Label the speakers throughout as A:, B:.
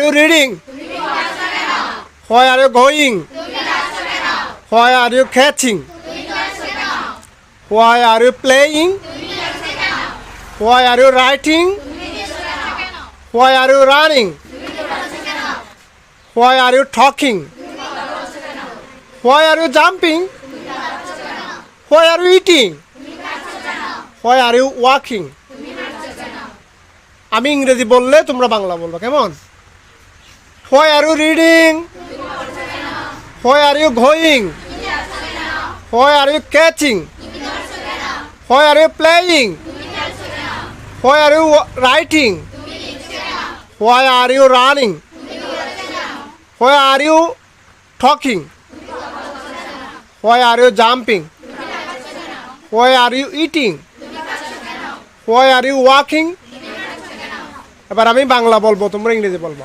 A: you reading? Why are you going? Why are you catching? Why are you playing? Why are you writing? Why are you running? Why are you talking? Why are you jumping? Why are you eating? Why are you walking? আমি ইংরেজি বললে তোমরা বাংলা বলবে, কেমন? Why are you reading? Why are you going? Why are you catching? Why are you playing? Why are you writing? Why are you running? Why are you talking? Why are you jumping? Why are you eating? Why are you walking? এবার আমি বাংলা বলবো, তোমরা ইংরেজি বলবো।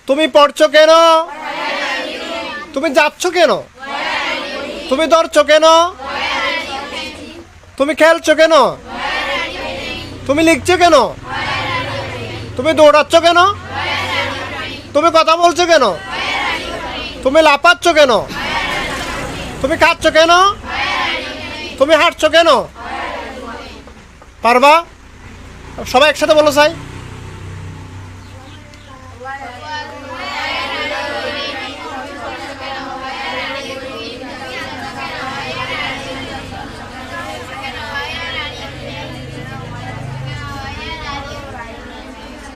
A: তুমি পড়ছো কেন? তুমি যাচ্ছ কেন? তুমি ধরছো কেন? তুমি খেলছো কেন? তুমি লিখছো কেন? তুমি দৌড়াচ্ছ কেন? তুমি কথা বলছো কেন? তুমি লাফাচ্ছ কেন? তুমি খাচ্ছ কেন? তুমি হাঁটছো কেন? পারবা? সবাই একসাথে বলো চাই।